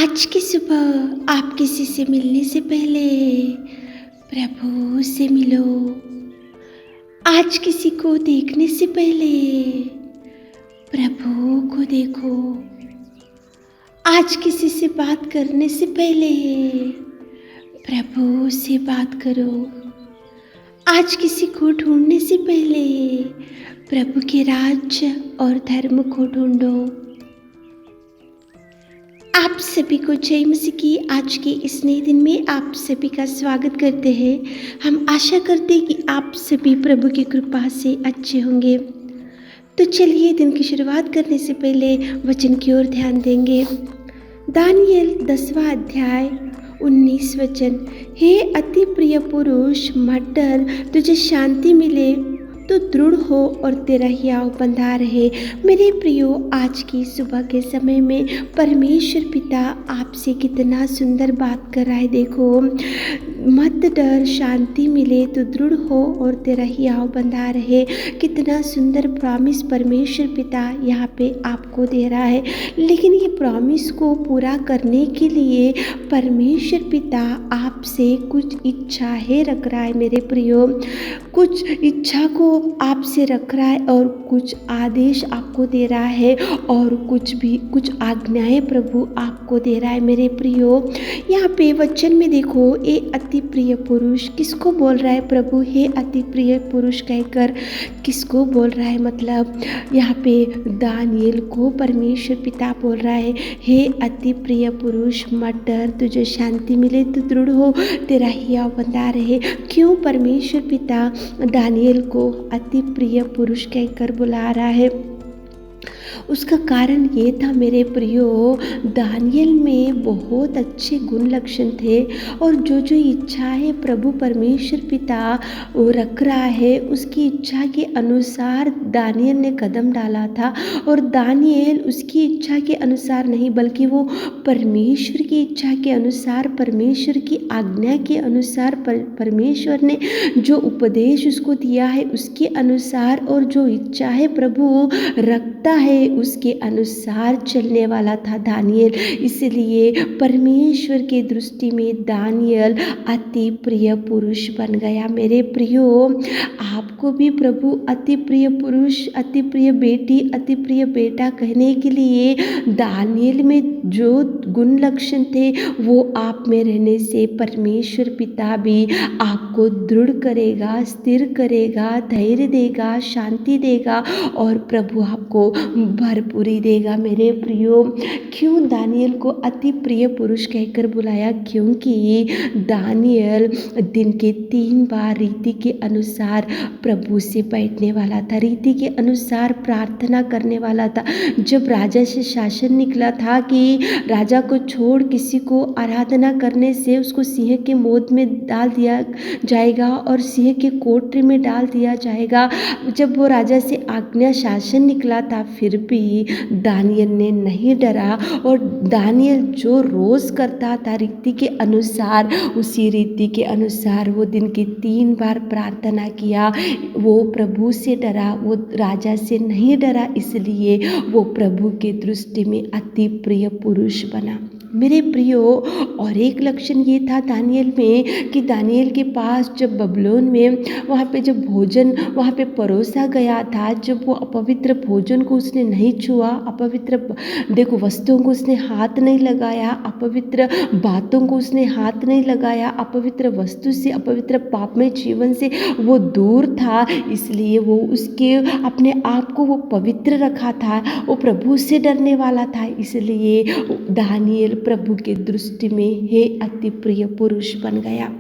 आज की सुबह आप किसी से मिलने से पहले प्रभु से मिलो। आज किसी को देखने से पहले प्रभु को देखो। आज किसी से बात करने से पहले प्रभु से बात करो। आज किसी को ढूंढने से पहले प्रभु के राज्य और धर्म को ढूंढो। आप सभी को जय मसीह की आज के इस नए दिन में आप सभी का स्वागत करते हैं। हम आशा करते हैं कि आप सभी प्रभु की कृपा से अच्छे होंगे। तो चलिए दिन की शुरुआत करने से पहले वचन की ओर ध्यान देंगे। दानिएल 10वां अध्याय 19 वचन। हे अति प्रिय पुरुष, मत डर, तुझे शांति मिले तो दृढ़ हो और तेरा हियाव बंधा रहे। मेरे प्रियो, आज की सुबह के समय में परमेश्वर पिता आपसे कितना सुंदर बात कर रहा है। देखो, मत डर, शांति मिले तो दृढ़ हो और तेरा हियाव बंधा रहे। कितना सुंदर प्रॉमिस परमेश्वर पिता यहाँ पे आपको दे रहा है। लेकिन ये प्रॉमिस को पूरा करने के लिए परमेश्वर पिता आपसे कुछ इच्छाएं रख रहा है। मेरे प्रियो, कुछ इच्छा को आपसे रख रहा है और कुछ आदेश आपको दे रहा है और कुछ आज्ञाएं प्रभु आपको दे रहा है। मेरे प्रियो, यहाँ पे वचन में देखो, ए अति प्रिय पुरुष, किसको बोल रहा है प्रभु? हे अति प्रिय पुरुष कहकर किसको बोल रहा है? मतलब यहाँ पे दानिएल को परमेश्वर पिता बोल रहा है, हे अति प्रिय पुरुष, मत डर, तुझे शांति मिले तो दृढ़ हो, तेरा हियाव बंधा रहे। क्यों परमेश्वर पिता दानिएल को अति प्रिय पुरुष कहकर बुला रहा है? उसका कारण ये था मेरे प्रियो, दानिएल में बहुत अच्छे गुण लक्षण थे और जो इच्छाएं प्रभु परमेश्वर पिता वो रख रहा है, उसकी इच्छा के अनुसार दानिएल ने कदम डाला था। और दानिएल उसकी इच्छा के अनुसार नहीं, बल्कि वो परमेश्वर की इच्छा के अनुसार, परमेश्वर की आज्ञा के अनुसार, परमेश्वर ने जो उपदेश उसको दिया है उसके अनुसार और जो इच्छा है प्रभु रखता है उसके अनुसार चलने वाला था दानिएल। इसलिए परमेश्वर के दृष्टि में दानिएल अति प्रिय पुरुष बन गया। मेरे प्रियो, आपको भी प्रभु अति प्रिय पुरुष, अति प्रिय बेटी, अति प्रिय बेटा कहने के लिए दानिएल में जो गुण लक्षण थे वो आप में रहने से परमेश्वर पिता भी आपको दृढ़ करेगा, स्थिर करेगा, धैर्य देगा, शांति देगा और प्रभु आपको भरपूरी देगा। मेरे प्रियो, क्यों दानिएल को अति प्रिय पुरुष कहकर बुलाया? क्योंकि दानिएल दिन के 3 बार रीति के अनुसार प्रभु से बैठने वाला था, रीति के अनुसार प्रार्थना करने वाला था। जब राजा से शासन निकला था कि राजा को छोड़ किसी को आराधना करने से उसको सिंह के मोद में डाल दिया जाएगा और सिंह के कोठरी में डाल दिया जाएगा, जब वो राजा से आज्ञा शासन निकला था, फिर भी दानिएल ने नहीं डरा और दानिएल जो रोज करता था रीति के अनुसार, उसी रीति के अनुसार वो दिन के 3 बार प्रार्थना किया। वो प्रभु से डरा, वो राजा से नहीं डरा, इसलिए वो प्रभु के दृष्टि में अति प्रिय पुरुष बना। मेरे प्रियो, और एक लक्षण ये था दानिएल में कि दानिएल के पास जब बबलोन में वहाँ पे जब भोजन वहाँ पे परोसा गया था, जब वो अपवित्र भोजन को उसने नहीं छुआ, अपवित्र देखो वस्तुओं को उसने हाथ नहीं लगाया, अपवित्र बातों को उसने हाथ नहीं लगाया, अपवित्र वस्तु से, अपवित्र पापमय जीवन से वो दूर था, इसलिए वो उसके अपने आप को वो पवित्र रखा था, वो प्रभु से डरने वाला था। इसलिए दानिएल प्रभु के दृष्टि में हे अति प्रिय पुरुष बन गया।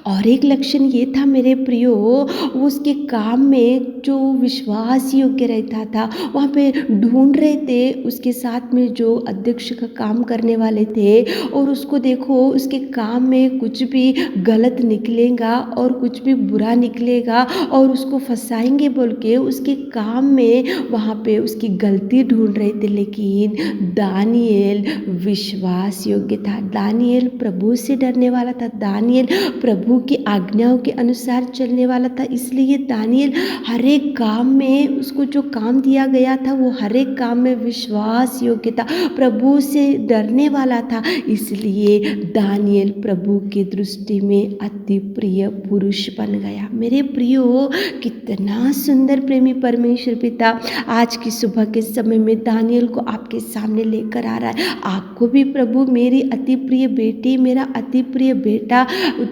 और एक लक्षण ये था मेरे प्रियो, वो उसके काम में जो विश्वास योग्य रहता था, वहाँ पे ढूंढ रहे थे उसके साथ में जो अध्यक्ष का काम करने वाले थे, और उसको देखो उसके काम में कुछ भी गलत निकलेगा और कुछ भी बुरा निकलेगा और उसको फंसाएंगे बोल के उसके काम में वहाँ पे उसकी गलती ढूंढ रहे थे। लेकिन दानिएल विश्वास योग्य था, दानिएल प्रभु से डरने वाला था, दानिएल प्रभु की आज्ञाओं के अनुसार चलने वाला था, इसलिए दानियेल हर एक काम में उसको जो काम दिया गया था वो हर एक काम में विश्वास योग्य था, प्रभु से डरने वाला था। इसलिए दानियेल प्रभु की दृष्टि में अति प्रिय पुरुष बन गया। मेरे प्रियो, कितना सुंदर प्रेमी परमेश्वर पिता आज की सुबह के समय में दानियेल को आपके सामने लेकर आ रहा है। आपको भी प्रभु, मेरी अति प्रिय बेटी, मेरा अति प्रिय बेटा,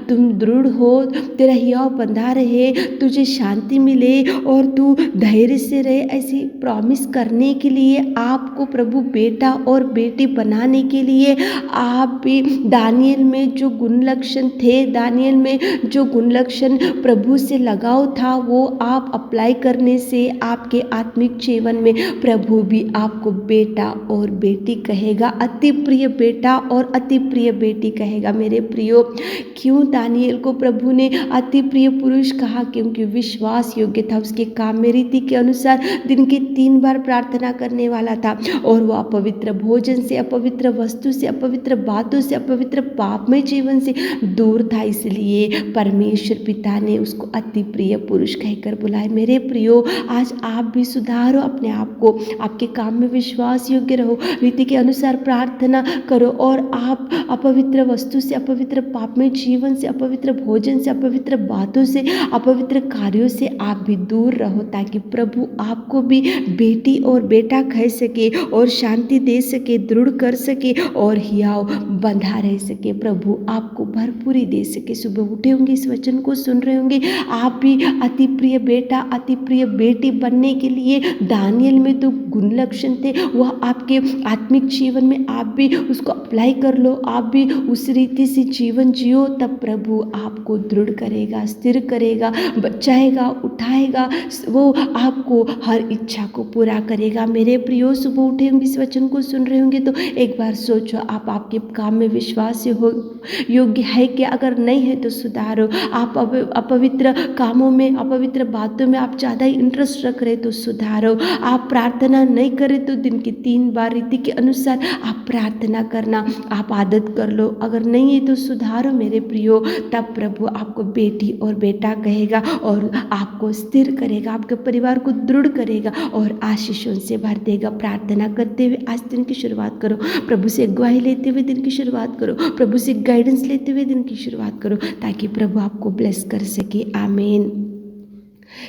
तुम दृढ़ हो, तेरा हियाव बंधा रहे, तुझे शांति मिले और तू धैर्य से रहे, ऐसी प्रॉमिस करने के लिए आपको प्रभु बेटा और बेटी बनाने के लिए आप भी दानियेल में जो गुण लक्षण थे, दानियेल में जो गुण लक्षण प्रभु से लगाव था, वो आप अप्लाई करने से आपके आत्मिक जीवन में प्रभु भी आपको बेटा और बेटी कहेगा, अति प्रिय बेटा और अति प्रिय बेटी कहेगा। मेरे प्रियो, क्यों दानियेल को प्रभु ने अति प्रिय पुरुष कहा? क्योंकि विश्वास योग्य था, उसके काम में रीति के अनुसार दिन के 3 बार प्रार्थना करने वाला था और वह अपवित्र भोजन से, अपवित्र वस्तु से, अपवित्र बातों से, अपवित्र पापमय जीवन से दूर था। इसलिए परमेश्वर पिता ने उसको अति प्रिय पुरुष कहकर बुलाए। मेरे प्रियो, आज आप भी सुधारो अपने आप को, आपके काम में विश्वास योग्य रहो, रीति के अनुसार प्रार्थना करो और आप अपवित्र वस्तु से, अपवित्र पापमय जीवन से, अपवित्र भोजन से, अपवित्र बातों से, अपवित्र कार्यों से आप भी दूर रहो, ताकि प्रभु आपको भी बेटी और बेटा कह सके और शांति दे सके, दृढ़ कर सके और हियाव बंधा रह सके, प्रभु आपको भरपूरी दे सके। सुबह उठे होंगे, इस वचन को सुन रहे होंगे, आप भी अति प्रिय बेटा, अति प्रिय बेटी बनने के लिए दानियेल में तो गुण लक्षण थे, वह आपके आत्मिक जीवन में आप भी उसको अप्लाई कर लो, आप भी उस रीति से जीवन जियो, तब प्रभु आपको दृढ़ करेगा, स्थिर करेगा, बचाएगा, उठाएगा, वो आपको हर इच्छा को पूरा करेगा। मेरे प्रियो, सुबह उठे होंगे, इस वचन को सुन रहे होंगे तो एक बार सोचो, आप आपके काम में विश्वास योग्य है कि अगर नहीं है तो सुधारो। आप अपवित्र कामों में, अपवित्र बातों में आप ज़्यादा इंटरेस्ट रख रहे तो सुधारो। आप प्रार्थना नहीं करें तो दिन की 3 बार रीति के अनुसार आप प्रार्थना करना आप आदत कर लो। अगर नहीं है तो सुधारो मेरे प्रियो, तब प्रभु आपको बेटी और बेटा कहेगा और आपको स्थिर करेगा, आपके परिवार को दृढ़ करेगा और आशीषों से भर देगा। प्रार्थना करते हुए आज दिन की शुरुआत करो, प्रभु से गवाही लेते हुए दिन की शुरुआत करो, प्रभु से गाइडेंस लेते हुए दिन की शुरुआत करो, ताकि प्रभु आपको ब्लेस कर सके। आमीन।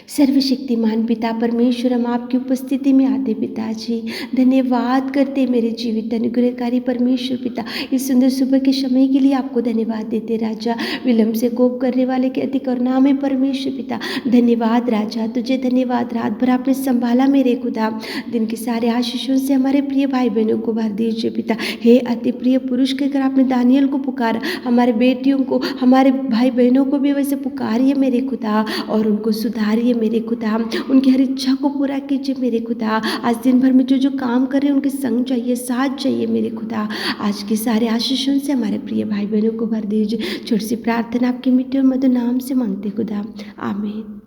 सर्वशक्तिमान पिता परमेश्वर, हम आपकी उपस्थिति में आते पिताजी, धन्यवाद करते मेरे जीवित अनुग्रहकारी परमेश्वर पिता, इस सुंदर सुबह के समय के लिए आपको धन्यवाद देते राजा। विलंब से कोप करने वाले के अति करुणा में परमेश्वर पिता, धन्यवाद राजा, तुझे धन्यवाद। रात भर आपने संभाला मेरे खुदा, दिन के सारे आशीषों से हमारे प्रिय भाई बहनों को भर दीजिए पिता। हे अति प्रिय पुरुष कहकर आपने दानियेल को पुकारा, हमारे बेटियों को, हमारे भाई बहनों को भी वैसे पुकारिए मेरे खुदा और उनको सुधारिए मेरे खुदा, उनकी हर इच्छा को पूरा कीजिए मेरे खुदा। आज दिन भर में जो जो काम कर रहे हैं उनके संग चाहिए, साथ चाहिए मेरे खुदा। आज के सारे आशीषों से हमारे प्रिय भाई बहनों को भर दीजिए। छोटी सी प्रार्थना आपके मीठे और मधुर नाम से मांगते खुदा, आमीन।